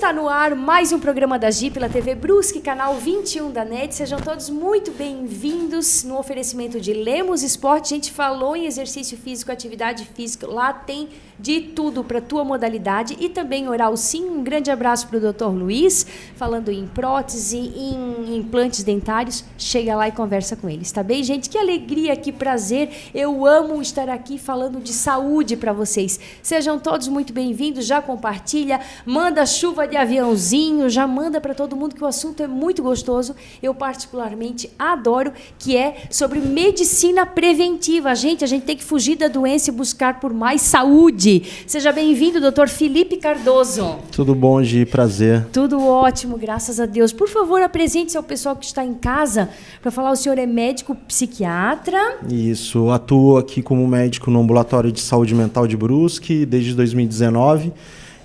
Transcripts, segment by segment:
Está no ar mais um programa da Gi pela TV Brusque, canal 21 da NET. Sejam todos muito bem-vindos no oferecimento de Lemos Esporte. A gente falou em exercício físico, atividade física. Lá tem de tudo para a tua modalidade e também Oral Sim. Um grande abraço para o Dr. Luiz, falando em prótese, em implantes dentários. Chega lá e conversa com eles, tá bem, gente? Que alegria, que prazer. Eu amo estar aqui falando de saúde para vocês. Sejam todos muito bem-vindos. Já compartilha, manda chuva de aviãozinho, já manda para todo mundo que o assunto é muito gostoso. Eu particularmente adoro, que é sobre medicina preventiva. A gente tem que fugir da doença e buscar por mais saúde. Seja bem-vindo, doutor Felipe Cardoso. Tudo bom, Gi? Prazer. Tudo ótimo, graças a Deus. Por favor, apresente-se ao pessoal que está em casa para falar. O senhor é médico psiquiatra? Isso, atuo aqui como médico no Ambulatório de Saúde Mental de Brusque desde 2019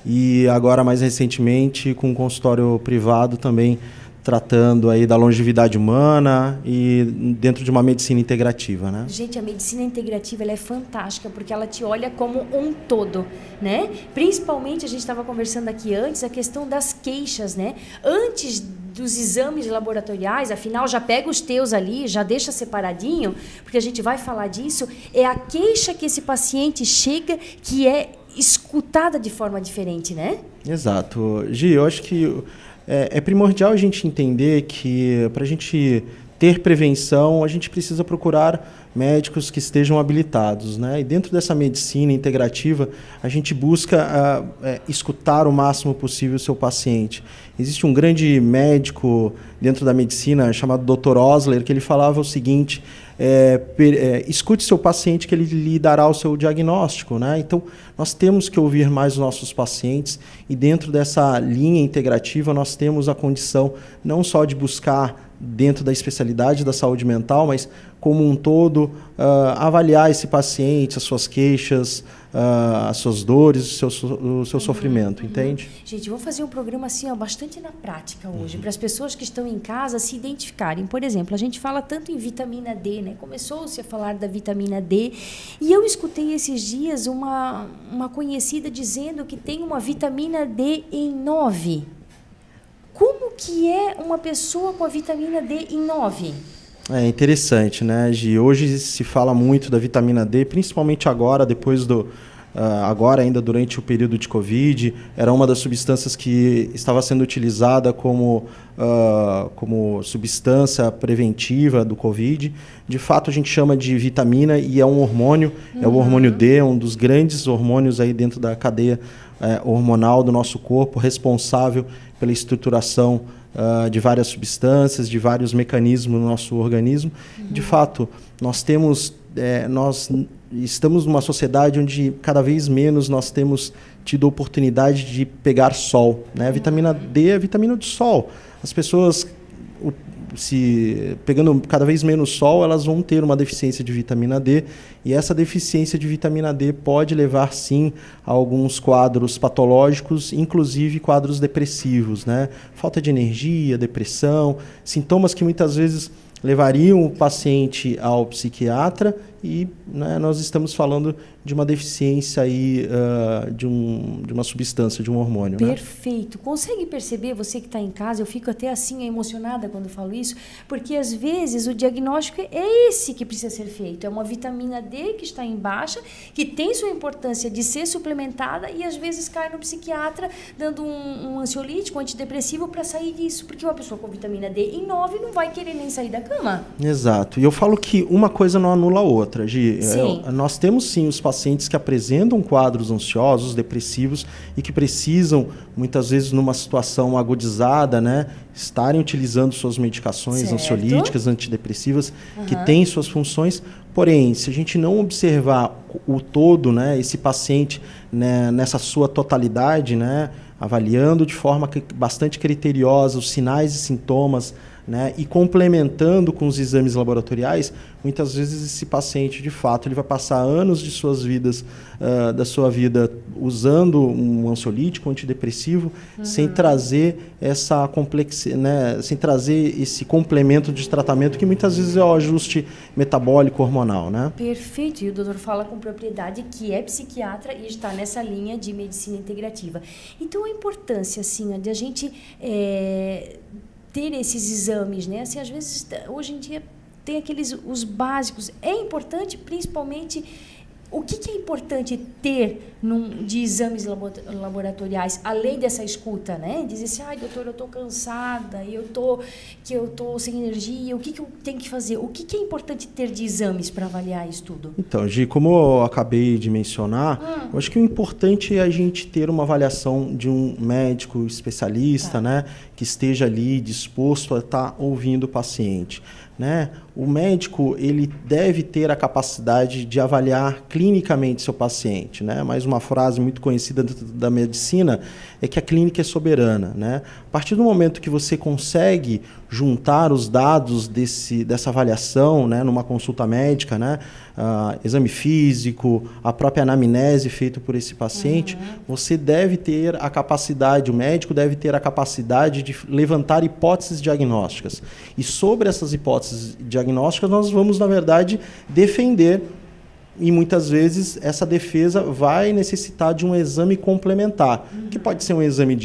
e agora, mais recentemente, com um consultório privado também tratando aí da longevidade humana e dentro de uma medicina integrativa, né? Gente, a medicina integrativa ela é fantástica porque ela te olha como um todo, né? Principalmente, a gente estava conversando aqui antes, a questão das queixas, né? Antes dos exames laboratoriais, afinal, já pega os teus ali, já deixa separadinho, porque a gente vai falar disso, é a queixa que esse paciente chega que é escutada de forma diferente, né? Exato. Gi, eu acho que é primordial a gente entender que para a gente ter prevenção, a gente precisa procurar médicos que estejam habilitados, né? E dentro dessa medicina integrativa, a gente busca escutar o máximo possível o seu paciente. Existe um grande médico dentro da medicina chamado Dr. Osler, que ele falava o seguinte: escute seu paciente que ele lhe dará o seu diagnóstico, né? Então, nós temos que ouvir mais os nossos pacientes e dentro dessa linha integrativa nós temos a condição não só de buscar dentro da especialidade da saúde mental, mas como um todo, avaliar esse paciente, as suas queixas, as suas dores, o seu sofrimento, entende? Gente, vou fazer um programa assim, bastante na prática hoje, para as pessoas que estão em casa se identificarem. Por exemplo, a gente fala tanto em vitamina D, né? Começou-se a falar da vitamina D, e eu escutei esses dias uma conhecida dizendo que tem uma vitamina D em 9. Como que é uma pessoa com a vitamina D em 9? É interessante, né, Gi? Hoje se fala muito da vitamina D, principalmente agora, depois agora ainda durante o período de Covid, era uma das substâncias que estava sendo utilizada como substância preventiva do Covid. De fato, a gente chama de vitamina e é um hormônio, é o hormônio D, é um dos grandes hormônios aí dentro da cadeia hormonal do nosso corpo, responsável pela estruturação de várias substâncias, de vários mecanismos no nosso organismo. De fato, nós estamos numa sociedade onde cada vez menos nós temos tido a oportunidade de pegar sol, né? A vitamina D é a vitamina do sol. As pessoas, pegando cada vez menos sol, elas vão ter uma deficiência de vitamina D, e essa deficiência de vitamina D pode levar, sim, a alguns quadros patológicos, inclusive quadros depressivos, né? Falta de energia, depressão, sintomas que muitas vezes levariam o paciente ao psiquiatra e, né, nós estamos falando de uma deficiência aí, de uma substância, de um hormônio. Perfeito. Né? Consegue perceber, você que está em casa, eu fico até assim emocionada quando falo isso, porque às vezes o diagnóstico é esse que precisa ser feito. É uma vitamina D que está em baixa, que tem sua importância de ser suplementada e às vezes cai no psiquiatra dando um ansiolítico, um antidepressivo para sair disso, porque uma pessoa com vitamina D em 9 não vai querer nem sair da cama. Exato. E eu falo que uma coisa não anula a outra, Gi. Nós temos sim os pacientes que apresentam quadros ansiosos, depressivos e que precisam, muitas vezes numa situação agudizada, né, estarem utilizando suas medicações ansiolíticas, antidepressivas, que têm suas funções. Porém, se a gente não observar o todo, né, esse paciente, né, nessa sua totalidade, né, avaliando de forma bastante criteriosa os sinais e sintomas né, e complementando com os exames laboratoriais, muitas vezes esse paciente, de fato, ele vai passar anos de da sua vida usando um ansiolítico, um antidepressivo, sem trazer essa complexidade, né, sem trazer esse complemento de tratamento que muitas vezes é o ajuste metabólico hormonal, né? Perfeito, e o doutor fala com propriedade que é psiquiatra e está nessa linha de medicina integrativa. Então, a importância, assim, de a gente ter esses exames, né? Assim, às vezes, hoje em dia, tem os básicos. É importante, principalmente, o que é importante ter de exames laboratoriais, além dessa escuta, né? Dizer assim, ai, doutor, eu estou cansada, eu estou sem energia, o que eu tenho que fazer? O que é importante ter de exames para avaliar isso tudo? Então, Gi, como eu acabei de mencionar, eu acho que o importante é a gente ter uma avaliação de um médico especialista, né? Que esteja ali disposto a estar ouvindo o paciente, né? O médico, ele deve ter a capacidade de avaliar clinicamente seu paciente, né? Mais uma frase muito conhecida da medicina é que a clínica é soberana, né? A partir do momento que você consegue juntar os dados dessa avaliação, né, numa consulta médica, né, exame físico, a própria anamnese feita por esse paciente, você deve ter a capacidade, o médico deve ter a capacidade de levantar hipóteses diagnósticas. E sobre essas hipóteses diagnósticas, nós vamos, na verdade, defender. E muitas vezes essa defesa vai necessitar de um exame complementar, que pode ser um exame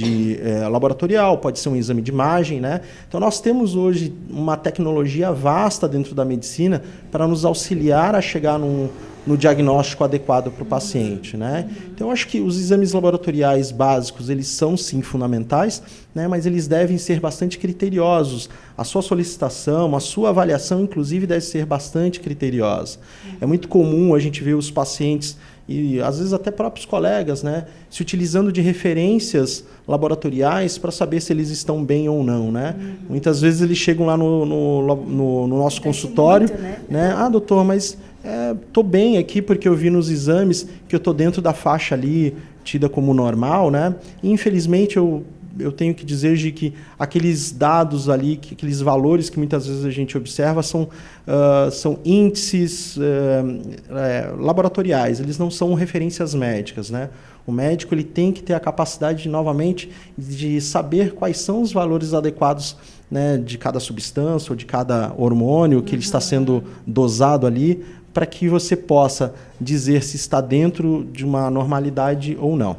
laboratorial, pode ser um exame de imagem, né? Então nós temos hoje uma tecnologia vasta dentro da medicina para nos auxiliar a chegar no diagnóstico adequado para o paciente, né? Então eu acho que os exames laboratoriais básicos, eles são sim fundamentais, né? Mas eles devem ser bastante criteriosos. A sua solicitação, a sua avaliação, inclusive, deve ser bastante criteriosa. É muito comum a gente ver os pacientes e às vezes até próprios colegas, né, se utilizando de referências laboratoriais para saber se eles estão bem ou não, né? Muitas vezes eles chegam lá no nosso consultório, muito, né? Ah, doutor, mas estou bem aqui porque eu vi nos exames que eu estou dentro da faixa ali tida como normal, né? E, infelizmente eu tenho que dizer de que aqueles dados ali, aqueles valores que muitas vezes a gente observa são índices laboratoriais, eles não são referências médicas, né? O médico, ele tem que ter a capacidade, novamente, de saber quais são os valores adequados, né, de cada substância ou de cada hormônio que ele está sendo dosado ali, para que você possa dizer se está dentro de uma normalidade ou não.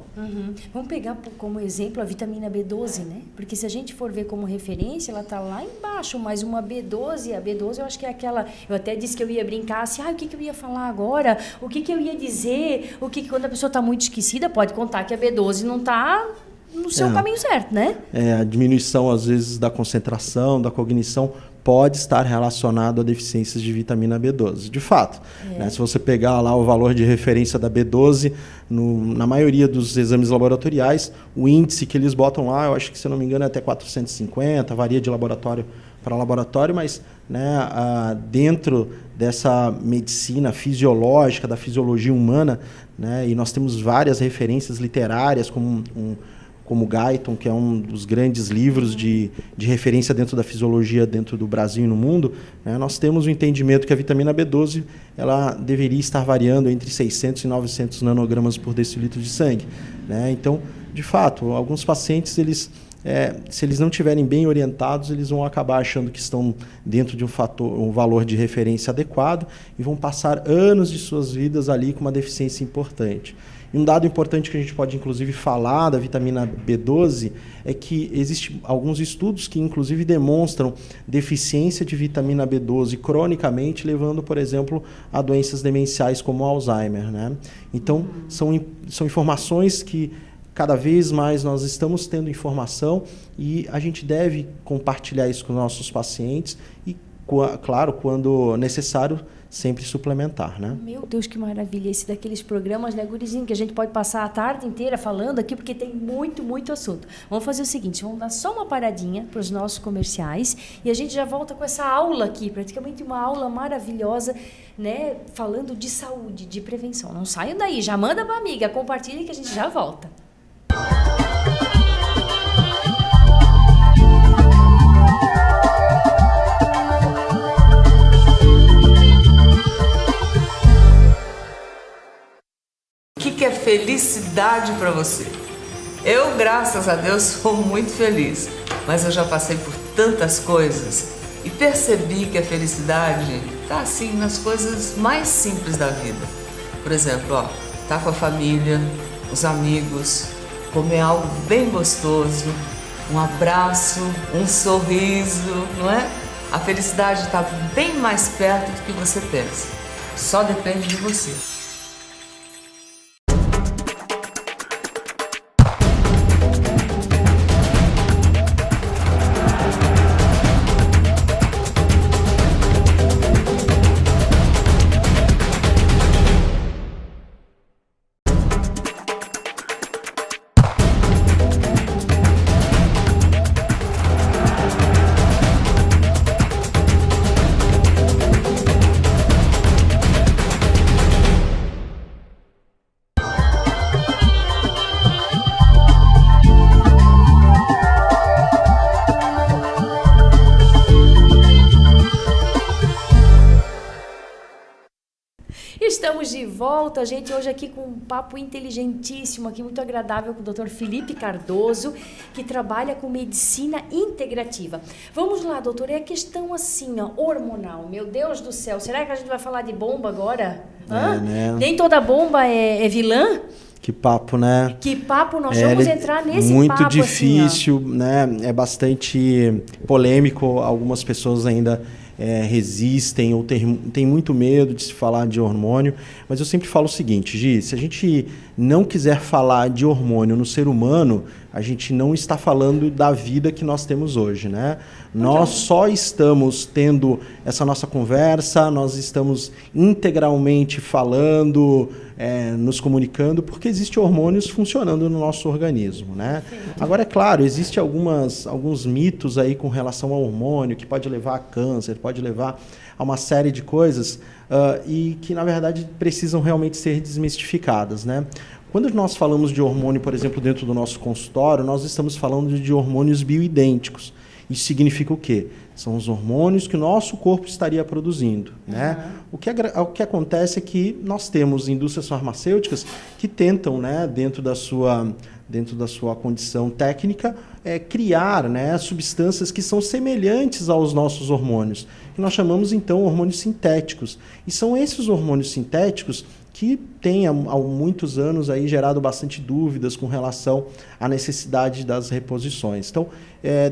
Vamos pegar como exemplo a vitamina B12, né? Porque se a gente for ver como referência, ela está lá embaixo, mas uma B12, a B12 eu acho que é aquela... Eu até disse que eu ia brincar assim, o que eu ia falar agora? O que eu ia dizer? Quando a pessoa está muito esquecida, pode contar que a B12 não está no seu caminho certo, né? A diminuição, às vezes, da concentração, da cognição, pode estar relacionado a deficiências de vitamina B12. De fato, né, se você pegar lá o valor de referência da B12, na maioria dos exames laboratoriais, o índice que eles botam lá, eu acho que, se não me engano, é até 450, varia de laboratório para laboratório, mas, né, dentro dessa medicina fisiológica, da fisiologia humana, né, e nós temos várias referências literárias, como Guyton, que é um dos grandes livros de referência dentro da fisiologia dentro do Brasil e no mundo, né, nós temos o entendimento que a vitamina B12 ela deveria estar variando entre 600 e 900 nanogramas por decilitro de sangue, né? Então, de fato, alguns pacientes, se eles não estiverem bem orientados, eles vão acabar achando que estão dentro de um valor de referência adequado e vão passar anos de suas vidas ali com uma deficiência importante. E um dado importante que a gente pode, inclusive, falar da vitamina B12 é que existem alguns estudos que, inclusive, demonstram deficiência de vitamina B12 cronicamente, levando, por exemplo, a doenças demenciais como Alzheimer, né? Então, são informações que cada vez mais nós estamos tendo informação e a gente deve compartilhar isso com nossos pacientes e, claro, quando necessário, sempre suplementar, né? Meu Deus, que maravilha. Esse daqueles programas, né, gurizinho, que a gente pode passar a tarde inteira falando aqui, porque tem muito, muito assunto. Vamos fazer o seguinte, vamos dar só uma paradinha para os nossos comerciais e a gente já volta com essa aula aqui, praticamente uma aula maravilhosa, né, falando de saúde, de prevenção. Não saiam daí, já manda para a amiga, compartilha que a gente já volta. felicidade para você. Eu, graças a Deus, sou muito feliz, mas eu já passei por tantas coisas e percebi que a felicidade está assim nas coisas mais simples da vida. Por exemplo, tá com a família, os amigos, comer algo bem gostoso, um abraço, um sorriso, não é? A felicidade está bem mais perto do que você pensa. Só depende de você. Estamos de volta, gente, hoje aqui com um papo inteligentíssimo, aqui muito agradável com o Dr. Felipe Cardoso, que trabalha com medicina integrativa. Vamos lá, doutor, é a questão assim, hormonal, meu Deus do céu, será que a gente vai falar de bomba agora? Né? Nem toda bomba é vilã? Que papo, né? Que papo, nós vamos entrar nesse muito papo. Muito difícil, assim, né? É bastante polêmico, algumas pessoas ainda resistem ou tem muito medo de se falar de hormônio, mas eu sempre falo o seguinte, Gi, se a gente não quiser falar de hormônio no ser humano, a gente não está falando da vida que nós temos hoje, né? Nós só estamos tendo essa nossa conversa, nós estamos integralmente falando, nos comunicando, porque existem hormônios funcionando no nosso organismo, né? Agora, é claro, existem alguns mitos aí com relação ao hormônio, que pode levar a câncer, pode levar a uma série de coisas, e que, na verdade, precisam realmente ser desmistificadas, né? Quando nós falamos de hormônio, por exemplo, dentro do nosso consultório, nós estamos falando de hormônios bioidênticos. Isso significa o quê? São os hormônios que o nosso corpo estaria produzindo, né? O que acontece é que nós temos indústrias farmacêuticas que tentam, né, dentro da sua condição técnica, criar, né, substâncias que são semelhantes aos nossos hormônios, que nós chamamos, então, hormônios sintéticos. E são esses hormônios sintéticos que tem há muitos anos aí gerado bastante dúvidas com relação à necessidade das reposições. Então,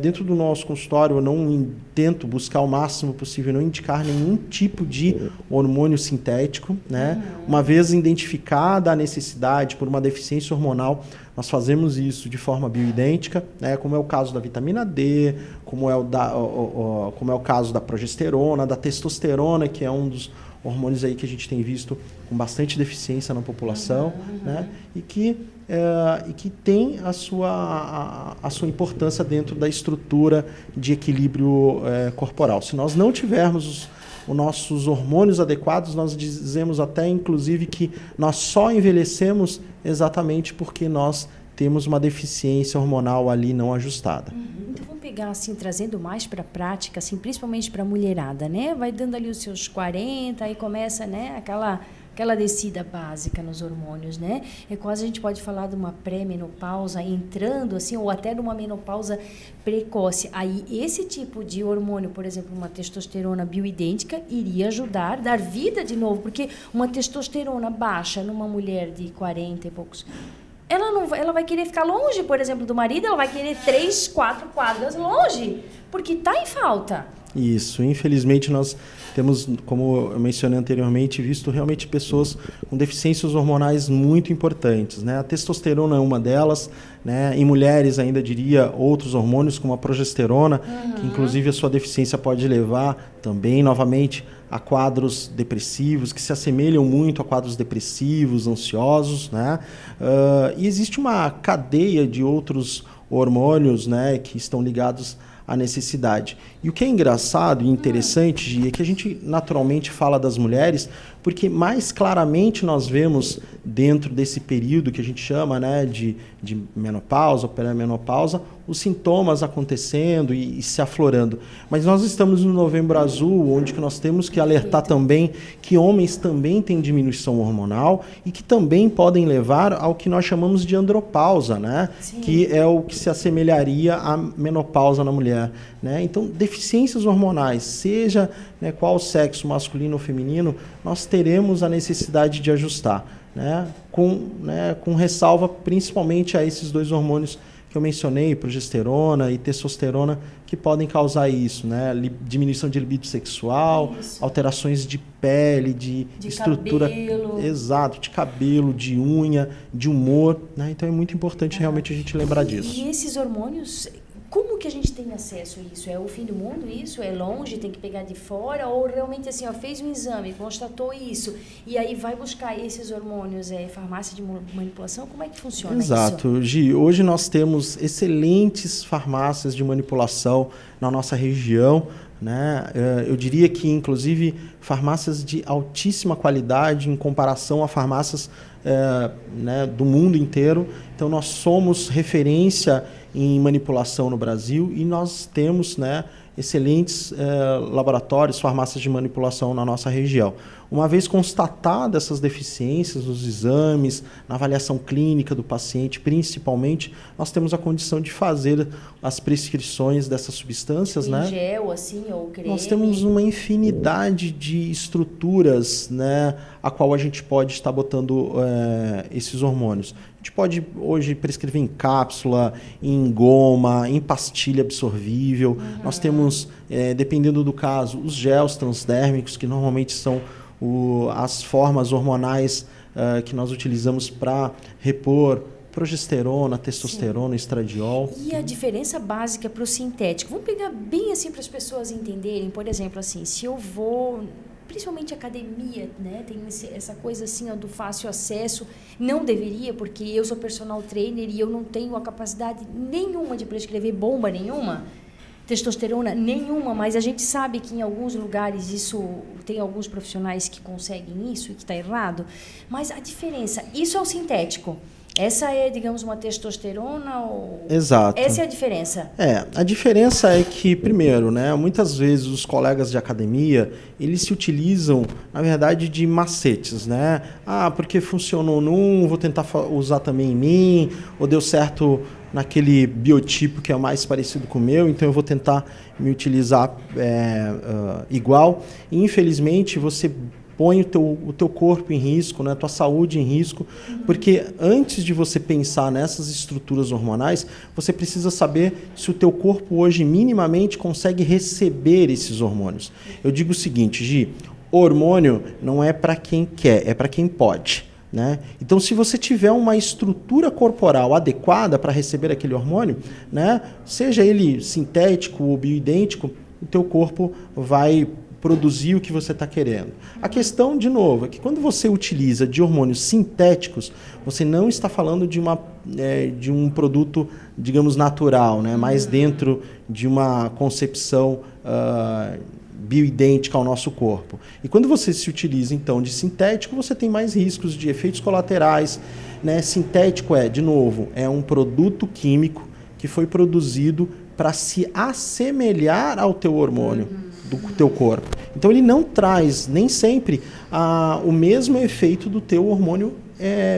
dentro do nosso consultório, eu não tento buscar o máximo possível, não indicar nenhum tipo de hormônio sintético, né? Uma vez identificada a necessidade por uma deficiência hormonal, nós fazemos isso de forma bioidêntica, né? Como é o caso da vitamina D, como é o caso da progesterona, da testosterona, que é um dos hormônios aí que a gente tem visto com bastante deficiência na população, né? E que tem a sua importância dentro da estrutura de equilíbrio corporal. Se nós não tivermos os nossos hormônios adequados, nós dizemos até, inclusive, que nós só envelhecemos exatamente porque nós temos uma deficiência hormonal ali não ajustada. Então vamos pegar assim, trazendo mais para a prática, assim, principalmente para a mulherada, né? Vai dando ali os seus 40, aí começa, né, aquela descida básica nos hormônios, né? É quase a gente pode falar de uma pré-menopausa entrando, assim, ou até de uma menopausa precoce. Aí esse tipo de hormônio, por exemplo, uma testosterona bioidêntica, iria ajudar a dar vida de novo, porque uma testosterona baixa numa mulher de 40 e poucos, ela vai querer ficar longe, por exemplo, do marido, ela vai querer 3, 4 quadras longe, porque está em falta. Isso, infelizmente nós temos, como eu mencionei anteriormente, visto realmente pessoas com deficiências hormonais muito importantes, né? A testosterona é uma delas, né? Em mulheres ainda diria outros hormônios como a progesterona, que inclusive a sua deficiência pode levar também novamente a quadros depressivos, que se assemelham muito a quadros depressivos, ansiosos, né? E existe uma cadeia de outros hormônios, né, que estão ligados à necessidade. E o que é engraçado e interessante, Gi, é que a gente naturalmente fala das mulheres, porque mais claramente nós vemos dentro desse período que a gente chama, né, de menopausa ou pré-menopausa, os sintomas acontecendo e se aflorando. Mas nós estamos no Novembro Azul, onde que nós temos que alertar também que homens também têm diminuição hormonal e que também podem levar ao que nós chamamos de andropausa, né? Que é o que se assemelharia à menopausa na mulher, né? Então, deficiências hormonais, seja, né, qual sexo, masculino ou feminino, nós teremos a necessidade de ajustar, né, com ressalva principalmente a esses dois hormônios que eu mencionei, progesterona e testosterona, que podem causar isso, né? Diminuição de libido sexual, alterações de pele, de estrutura, cabelo. Exato, de cabelo, de unha, de humor, né? Então é muito importante realmente a gente lembrar disso. E esses hormônios, como que a gente tem acesso a isso? É o fim do mundo isso? É longe, tem que pegar de fora? Ou realmente assim, ó, fez um exame, constatou isso, e aí vai buscar esses hormônios, farmácia de manipulação? Como é que funciona isso? Exato, Gi. Hoje nós temos excelentes farmácias de manipulação na nossa região, né? Eu diria que, inclusive, farmácias de altíssima qualidade em comparação a farmácias né, do mundo inteiro. Então, nós somos referência em manipulação no Brasil e nós temos, né, excelentes laboratórios, farmácias de manipulação na nossa região. Uma vez constatadas essas deficiências nos exames, na avaliação clínica do paciente, principalmente, nós temos a condição de fazer as prescrições dessas substâncias, tipo, né? Em gel, assim, ou creme? Nós temos uma infinidade de estruturas, né, a qual a gente pode estar botando esses hormônios. A gente pode hoje prescrever em cápsula, em goma, em pastilha absorvível. Nós temos, dependendo do caso, os gels transdérmicos, que normalmente são as formas hormonais que nós utilizamos para repor progesterona, testosterona, estradiol. E a diferença básica para o sintético? Vamos pegar bem assim para as pessoas entenderem. Por exemplo, assim, se eu vou, principalmente academia, né, tem essa coisa assim, ó, do fácil acesso. Não deveria, porque eu sou personal trainer e eu não tenho a capacidade nenhuma de prescrever bomba nenhuma, testosterona nenhuma, mas a gente sabe que em alguns lugares isso tem alguns profissionais que conseguem isso e que está errado. Mas a diferença, isso é o sintético. Essa é, digamos, uma testosterona? Ou... Exato. Essa é a diferença? A diferença é que, primeiro, né, muitas vezes os colegas de academia, eles se utilizam, na verdade, de macetes, né? Ah, porque funcionou num, vou tentar usar também em mim, ou deu certo naquele biotipo que é mais parecido com o meu, então eu vou tentar me utilizar igual. E, infelizmente, você põe o teu corpo em risco, né, a tua saúde em risco, porque antes de você pensar nessas estruturas hormonais, você precisa saber se o teu corpo hoje minimamente consegue receber esses hormônios. Eu digo o seguinte, Gi, hormônio não é para quem quer, é para quem pode, né? Então, se você tiver uma estrutura corporal adequada para receber aquele hormônio, né, seja ele sintético ou bioidêntico, o teu corpo vai produzir o que você está querendo. A questão, de novo, é que quando você utiliza de hormônios sintéticos, você não está falando de um produto, digamos, natural, né? Mais dentro de uma concepção bioidêntica ao nosso corpo. E quando você se utiliza, então, de sintético, você tem mais riscos de efeitos colaterais, né? Sintético de novo, é um produto químico que foi produzido para se assemelhar ao teu hormônio do teu corpo. Então ele não traz nem sempre o mesmo efeito do teu hormônio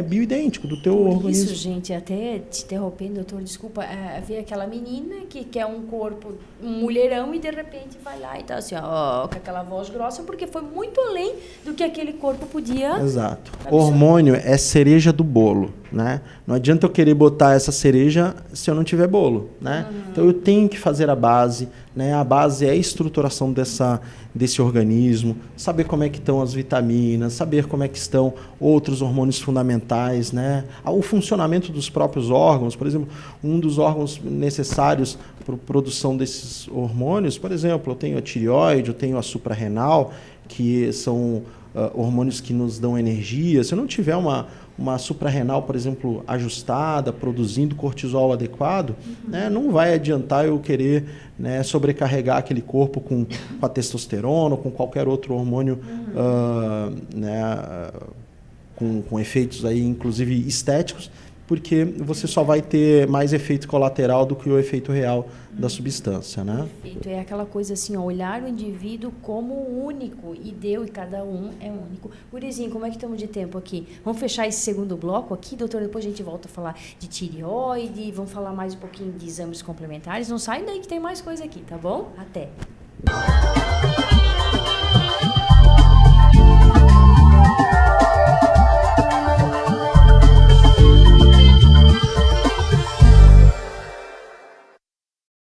bioidêntico, do teu organismo. Isso, gente, até te interrompendo, doutor, desculpa, ver aquela menina que quer um corpo, um mulherão, e de repente vai lá e tá assim, ó, com aquela voz grossa, porque foi muito além do que aquele corpo podia... Exato. Hormônio é cereja do bolo, né? Não adianta eu querer botar essa cereja se eu não tiver bolo, né? Então eu tenho que fazer a base, né? A base é a estruturação desse organismo, saber como é que estão as vitaminas, saber como é que estão outros hormônios fundamentais, né? O funcionamento dos próprios órgãos, por exemplo, um dos órgãos necessários para a produção desses hormônios, por exemplo, eu tenho a tireoide, eu tenho a suprarrenal, que são hormônios que nos dão energia. Se eu não tiver uma suprarrenal, por exemplo, ajustada, produzindo cortisol adequado, né, não vai adiantar eu querer, né, sobrecarregar aquele corpo com a testosterona ou com qualquer outro hormônio né, com efeitos aí, inclusive estéticos, porque você só vai ter mais efeito colateral do que o efeito real da substância, né? Perfeito. É aquela coisa assim, ó, olhar o indivíduo como único, e cada um é único. Gurizinho, como é que estamos de tempo aqui? Vamos fechar esse segundo bloco aqui, doutor, depois a gente volta a falar de tireoide, vamos falar mais um pouquinho de exames complementares. Não sai daí que tem mais coisa aqui, tá bom? Até!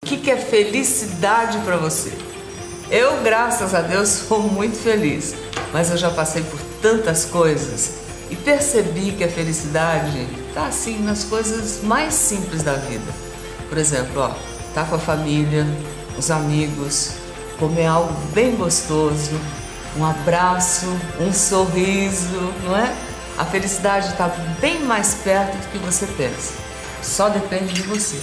O que é felicidade para você? Eu, graças a Deus, sou muito feliz, mas eu já passei por tantas coisas e percebi que a felicidade está assim nas coisas mais simples da vida. Por exemplo, ó, tá com a família, os amigos, comer algo bem gostoso, um abraço, um sorriso, não é? A felicidade está bem mais perto do que você pensa. Só depende de você.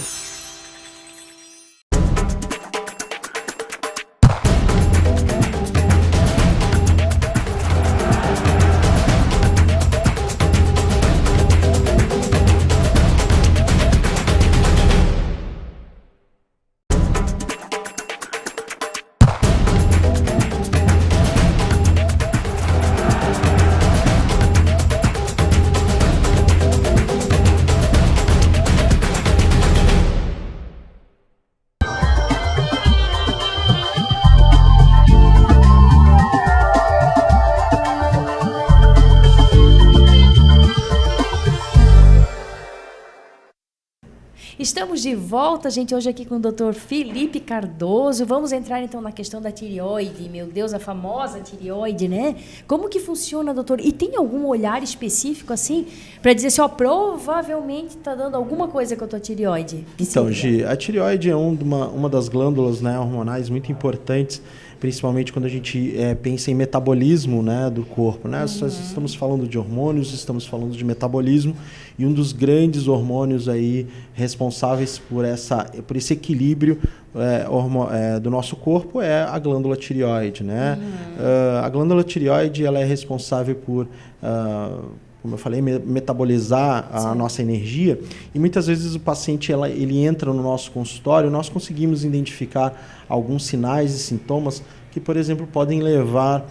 Estamos de volta, gente, hoje aqui com o Dr. Felipe Cardoso. Vamos entrar então na questão da tireoide. Meu Deus, a famosa tireoide, né? Como que funciona, doutor? E tem algum olhar específico assim para dizer assim, ó, provavelmente está dando alguma coisa com a tua tireoide? Então, Gi, a tireoide é uma das glândulas, né, hormonais muito importantes, principalmente quando a gente pensa em metabolismo, né, do corpo, né? Nós estamos falando de hormônios, estamos falando de metabolismo, e um dos grandes hormônios aí responsáveis por esse equilíbrio do nosso corpo é a glândula tireoide, né? A glândula tireoide, ela é responsável por como eu falei, metabolizar a nossa energia, e muitas vezes o paciente ele entra no nosso consultório, nós conseguimos identificar alguns sinais e sintomas que, por exemplo, podem levar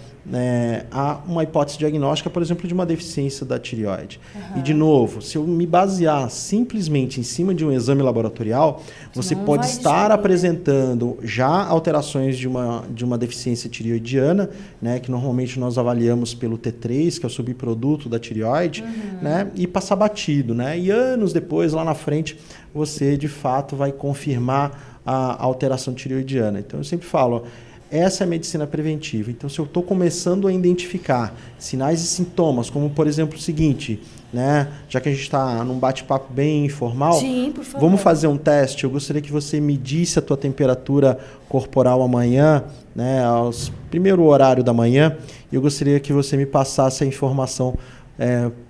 a uma hipótese diagnóstica, por exemplo, de uma deficiência da tireoide. E, de novo, se eu me basear simplesmente em cima de um exame laboratorial, você pode estar apresentando já alterações de uma deficiência tireoidiana, né, que normalmente nós avaliamos pelo T3, que é o subproduto da tireoide, né, e passar batido, né? E anos depois, lá na frente, você, de fato, vai confirmar a alteração tireoidiana. Então, eu sempre falo, essa é a medicina preventiva. Então, se eu estou começando a identificar sinais e sintomas, como, por exemplo, o seguinte, né? Já que a gente está num bate-papo bem informal, sim, por favor, vamos fazer um teste. Eu gostaria que você medisse a tua temperatura corporal amanhã, né? Primeiro horário da manhã, e eu gostaria que você me passasse a informação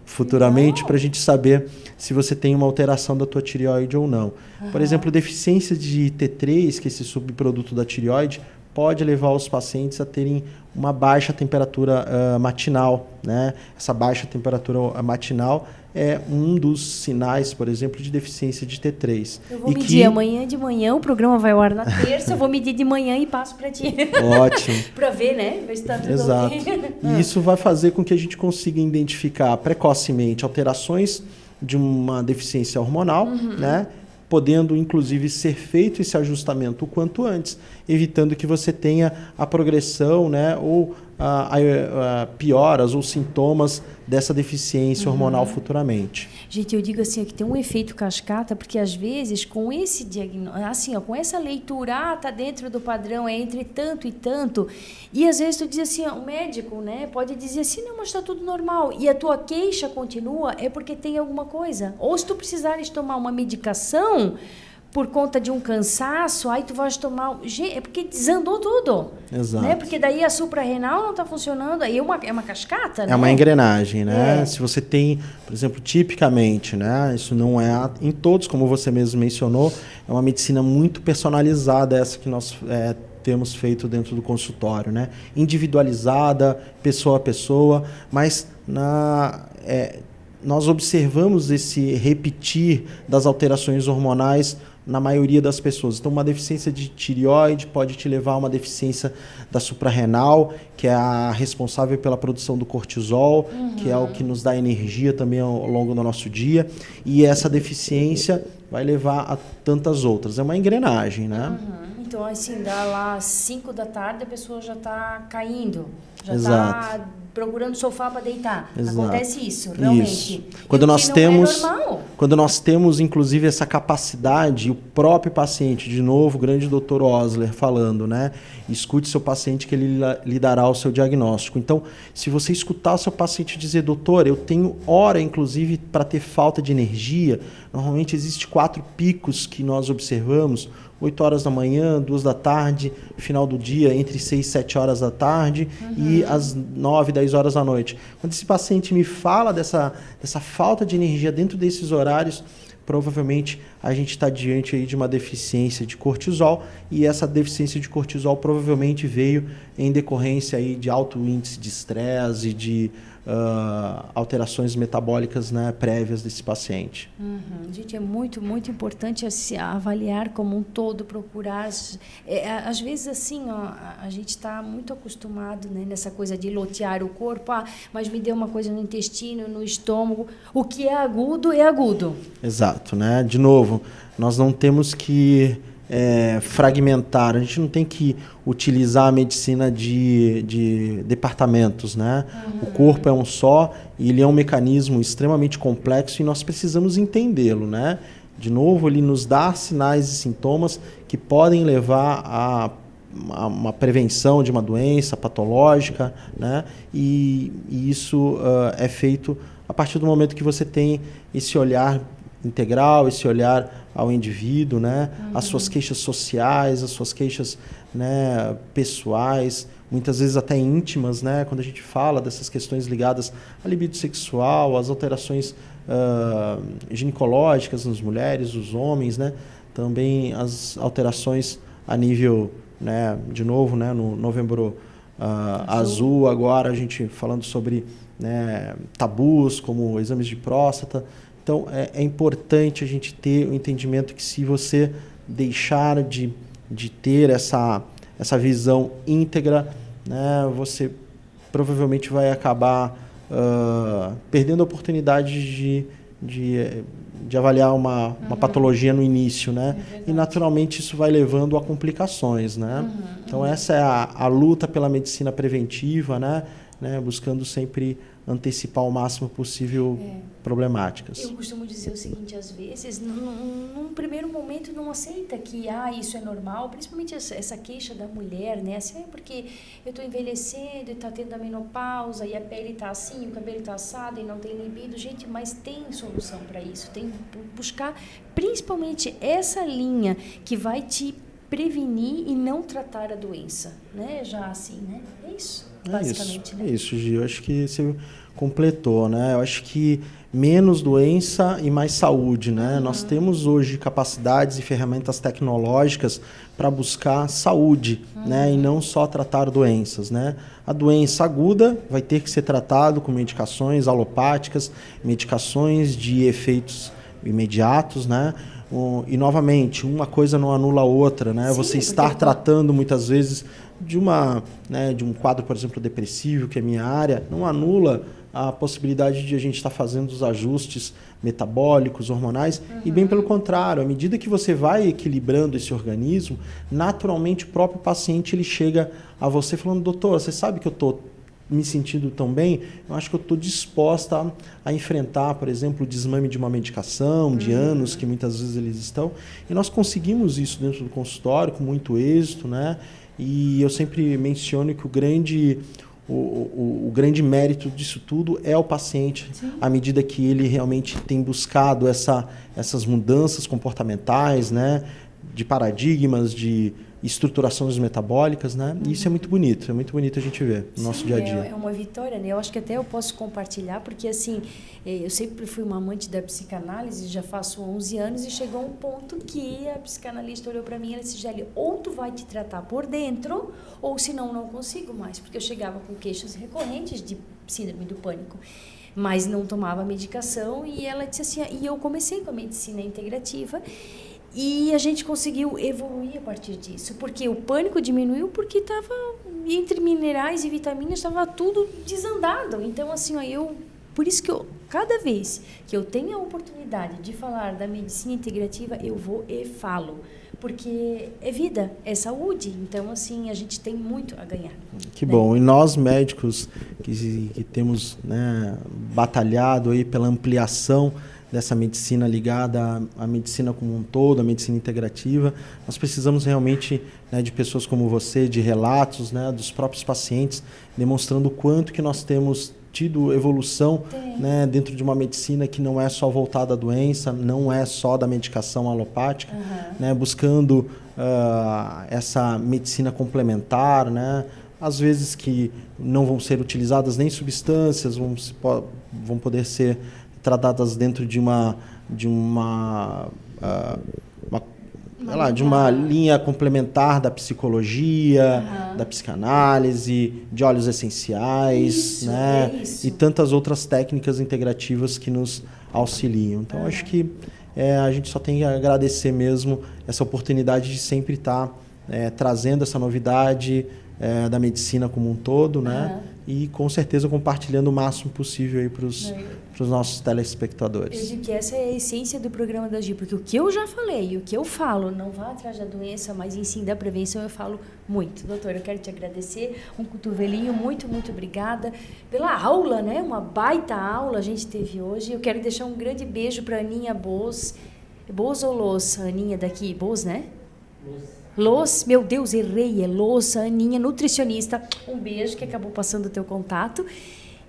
futuramente para a gente saber se você tem uma alteração da tua tireoide ou não. Por exemplo, deficiência de T3, que é esse subproduto da tireoide, pode levar os pacientes a terem uma baixa temperatura matinal, né? Essa baixa temperatura matinal é um dos sinais, por exemplo, de deficiência de T3. Eu vou medir amanhã de manhã, o programa vai ao ar na terça, eu vou medir de manhã e passo para ti. Ótimo. Para ver, né? Ver se está tudo Exato. ok. E isso vai fazer com que a gente consiga identificar precocemente alterações de uma deficiência hormonal, né? Podendo, inclusive, ser feito esse ajustamento o quanto antes, evitando que você tenha a progressão, né, ou pioras ou sintomas dessa deficiência hormonal futuramente. Gente, eu digo assim, que tem um efeito cascata, porque às vezes com esse diagnóstico, assim, com essa leitura, tá dentro do padrão, é entre tanto e tanto, e às vezes tu diz assim, o médico, né, pode dizer assim, não, mas está tudo normal, e a tua queixa continua, é porque tem alguma coisa. Ou se tu precisares tomar uma medicação por conta de um cansaço, aí tu vais tomar... É porque desandou tudo. Exato. Né? Porque daí a suprarrenal não está funcionando, aí é uma cascata, né? É uma engrenagem, né? Se você tem, por exemplo, tipicamente, né? Isso não é em todos, como você mesmo mencionou, é uma medicina muito personalizada, essa que nós temos feito dentro do consultório, né? Individualizada, pessoa a pessoa, mas nós observamos esse repetir das alterações hormonais na maioria das pessoas. Então, uma deficiência de tireoide pode te levar a uma deficiência da suprarrenal, que é a responsável pela produção do cortisol, que é o que nos dá energia também ao longo do nosso dia. E essa deficiência vai levar a tantas outras. É uma engrenagem, né? Então, assim, dá lá às 5 da tarde, a pessoa já está caindo, já Exato. está procurando sofá para deitar. Exato. Acontece isso, realmente. Isso. E Quando o que nós não temos, é normal. quando nós temos, inclusive, essa capacidade, o próprio paciente, de novo, o grande Dr. Osler falando, né? Escute seu paciente que ele lhe dará o seu diagnóstico. Então, se você escutar o seu paciente dizer, doutor, eu tenho hora, inclusive, para ter falta de energia, normalmente existe 4 picos que nós observamos, 8 horas da manhã, 2 da tarde, final do dia, entre 6 e 7 horas da tarde e às 9, 10 horas da noite. Quando esse paciente me fala dessa falta de energia dentro desses horários, provavelmente a gente está diante aí de uma deficiência de cortisol, e essa deficiência de cortisol provavelmente veio em decorrência aí de alto índice de estresse e de alterações metabólicas, né, prévias desse paciente. Gente, é muito, muito importante se avaliar como um todo, procurar. Às vezes, assim, ó, a gente está muito acostumado, né, nessa coisa de lotear o corpo. Mas me deu uma coisa no intestino, no estômago. O que é agudo, é agudo. Exato, né? De novo, nós não temos que fragmentar, a gente não tem que utilizar a medicina de departamentos, né? O corpo é um só e ele é um mecanismo extremamente complexo e nós precisamos entendê-lo, né? De novo, ele nos dá sinais e sintomas que podem levar a uma prevenção de uma doença patológica, né? E isso é feito a partir do momento que você tem esse olhar integral, esse olhar ao indivíduo, né? As suas queixas sociais, as suas queixas, né, pessoais, muitas vezes até íntimas, né? Quando a gente fala dessas questões ligadas à libido sexual, às alterações ginecológicas nas mulheres, nos homens, né? Também as alterações a nível, né, de novo, né, no Novembro Azul, agora a gente falando sobre, né, tabus como exames de próstata. Então, é importante a gente ter o entendimento que se você deixar de ter essa visão íntegra, né, você provavelmente vai acabar perdendo a oportunidade de avaliar uma patologia no início, né? E, naturalmente, isso vai levando a complicações, né? Então, essa é a luta pela medicina preventiva, né? Buscando sempre antecipar o máximo possível problemáticas. Eu costumo dizer o seguinte, às vezes, num primeiro momento não aceita que isso é normal, principalmente essa queixa da mulher, né? Assim, porque eu estou envelhecendo e está tendo a menopausa e a pele está assim, o cabelo está assado e não tem libido. Gente, mas tem solução para isso. Tem que buscar principalmente essa linha que vai te prevenir e não tratar a doença, né? Já assim, né? É isso, basicamente. É isso, Gi. Eu acho que você completou, né? Eu acho que menos doença e mais saúde, né? Nós temos hoje capacidades e ferramentas tecnológicas para buscar saúde, né? E não só tratar doenças, né? A doença aguda vai ter que ser tratado com medicações alopáticas, medicações de efeitos imediatos, né? E, novamente, uma coisa não anula a outra, né? Sim, você estar tratando, muitas vezes, de um quadro, por exemplo, depressivo, que é a minha área, não anula a possibilidade de a gente estar fazendo os ajustes metabólicos, hormonais, e bem pelo contrário, à medida que você vai equilibrando esse organismo, naturalmente o próprio paciente ele chega a você falando, doutor, você sabe que eu estou me sentindo tão bem, eu acho que eu estou disposta a enfrentar, por exemplo, o desmame de uma medicação, de anos que muitas vezes eles estão, e nós conseguimos isso dentro do consultório com muito êxito, né? E eu sempre menciono que o grande mérito disso tudo é o paciente, à medida que ele realmente tem buscado essas mudanças comportamentais, né? De paradigmas, de estruturações metabólicas, né? E isso é muito bonito a gente ver no nosso dia a dia. É uma vitória, né? Eu acho que até eu posso compartilhar, porque assim, eu sempre fui uma amante da psicanálise, já faço 11 anos, e chegou um ponto que a psicanalista olhou para mim e disse, Gélia, ou tu vai te tratar por dentro, ou senão não consigo mais, porque eu chegava com queixas recorrentes de síndrome do pânico. mas não tomava medicação, e ela disse assim, e eu comecei com a medicina integrativa, e a gente conseguiu evoluir a partir disso, porque o pânico diminuiu, porque estava entre minerais e vitaminas, estava tudo desandado. Então, assim, ó, por isso que cada vez que eu tenho a oportunidade de falar da medicina integrativa, eu vou e falo, porque é vida, é saúde. Então, assim, a gente tem muito a ganhar. Que bom. E nós, médicos, que temos, né, batalhado aí pela ampliação dessa medicina ligada à medicina como um todo, à medicina integrativa, nós precisamos realmente, né, de pessoas como você, de relatos, né, dos próprios pacientes, demonstrando o quanto que nós temos tido evolução, né, dentro de uma medicina que não é só voltada à doença, não é só da medicação alopática, né, buscando essa medicina complementar, né, às vezes que não vão ser utilizadas nem substâncias, vão poder ser tratadas dentro de uma linha complementar da psicologia, da psicanálise, de óleos essenciais, isso, né? E tantas outras técnicas integrativas que nos auxiliam. Então, acho que a gente só tem que agradecer mesmo essa oportunidade de sempre estar trazendo essa novidade da medicina como um todo, né? E com certeza compartilhando o máximo possível aí para os nossos telespectadores. Eu digo que essa é a essência do programa da GI, porque o que eu já falei, o que eu falo, não vá atrás da doença, mas em sim da prevenção, eu falo muito. Doutor, eu quero te agradecer, um cotovelinho, muito, muito obrigada pela aula, né? Uma baita aula a gente teve hoje. Eu quero deixar um grande beijo para a Aninha Boz. Boz ou Los? A Aninha daqui, Boz, né? Los, meu Deus, errei, é Los, a Aninha, nutricionista. Um beijo, que acabou passando o teu contato.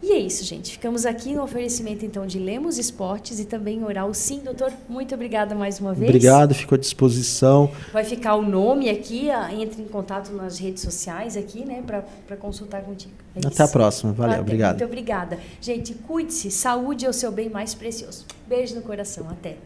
E é isso, gente. Ficamos aqui no oferecimento, então, de Lemos Esportes e também Oral Sim. Doutor, muito obrigada mais uma vez. Obrigado, fico à disposição. Vai ficar o nome aqui, entre em contato nas redes sociais aqui, né, para consultar contigo. É Até a próxima. Valeu, obrigado. Muito obrigada. Gente, cuide-se. Saúde é o seu bem mais precioso. Beijo no coração. Até.